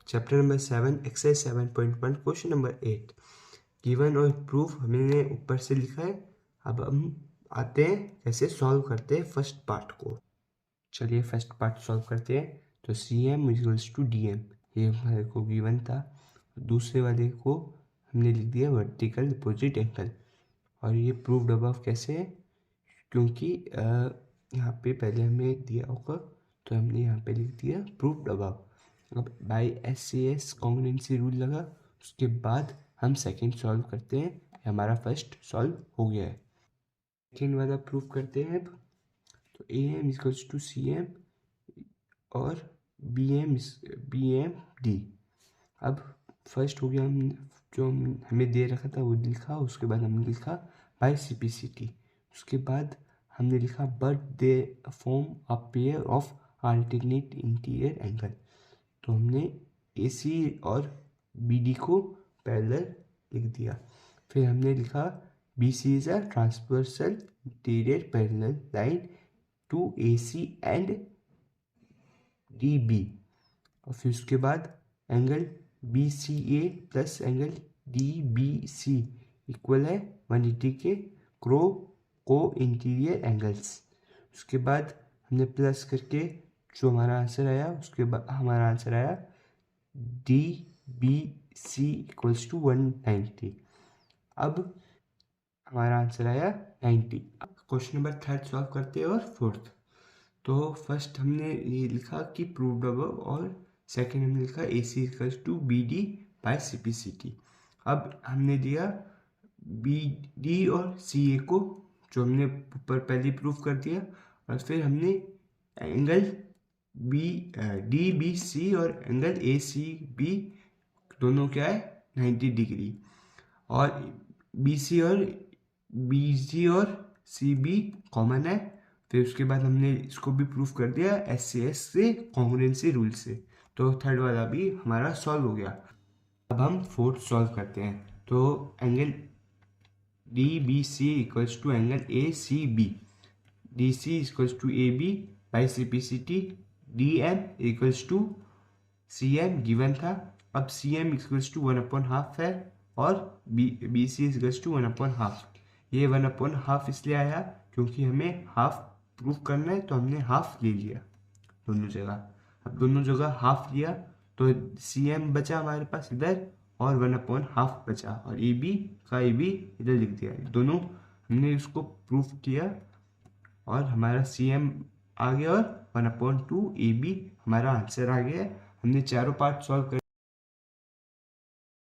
Chapter number 7 exercise 7.1 question number 8 given और proof हमने ऊपर से लिखा है। अब हम आते हैं कैसे सॉल्व करते हैं फर्स्ट पार्ट को। चलिए फर्स्ट पार्ट सॉल्व करते हैं। तो C M equals to D M ये हमारे को गिवन था। दूसरे वाले को हमने लिख दिया वर्टिकल अपोजिट एंगल। और ये प्रूव्ड अबव कैसे है, क्योंकि यहाँ पे पहले हमें दिया होगा तो हमने यहाँ पे लिख दिया प्रूव्ड अबव। अब बाय एस कॉन्ग्रुएंसी रूल लगा, उसके बाद हम सेकंड सॉल्व करते हैं। हमारा फर्स्ट सॉल्व हो गया है, सेकंड वाला प्रूव करते हैं। अब तो A M equals to C M और बी एम डी। अब फर्स्ट हो गया, हम जो हमें दे रखा था वो लिखा, उसके बाद हमने लिखा बाय CPCT। उसके बाद हमने लिखा but they form a pair of alternate interior angle. तो हमने AC और BD को पैरेलल लिख दिया। फिर हमने लिखा BC is a transversal interior parallel line to AC and DB। और फिर उसके बाद angle BCA plus angle DBC equal है 180 के को इंटीरियर एंगल्स। उसके बाद हमने प्लस करके जो हमारा आंसर आया, उसके बाद हमारा आंसर आया DBC इक्वल्स टू 190। अब हमारा आंसर आया 90। क्वेश्चन नंबर थर्ड सॉल्व करते हैं और फोर्थ। तो फर्स्ट हमने ये लिखा कि प्रूव्ड अबव और सेकंड हमने लिखा AC equals to BD by CPCT। अब हमने दिया BD और CA को, जो हमने ऊपर पहले प्रूव कर दिया। और फिर हमने एंगल DBC और एंगल ACB दोनों क्या है 90 डिग्री। और BC और CB कॉमन है। फिर उसके बाद हमने इसको भी प्रूफ कर दिया SCS से कॉन्ग्रुएंसी रूल से। तो थर्ड वाला भी हमारा सॉल्व हो गया। अब हम फोर्थ सॉल्व करते हैं। तो angle DBC equals to angle ACB, DC equals to AB by CPCT, DM equals to CM given था। अब CM इक्वल्स टू 1/2 है और BC इक्वल्स टू 1/2। ये 1/2 इसलिए आया क्योंकि हमें हाफ प्रूफ करना है, तो हमने हाफ ले लिया दोनों जगह। अब दोनों जगह हाफ लिया तो CM बचा हमारे पास इधर और 1/2 बचा, और AB इधर लिख दिया। दोनों हमने उसको प्रूफ किया और हमारा CM आ गया और 1/2 AB हमारा आंसर आ गया। हमने चारों पार्ट सॉल्व कर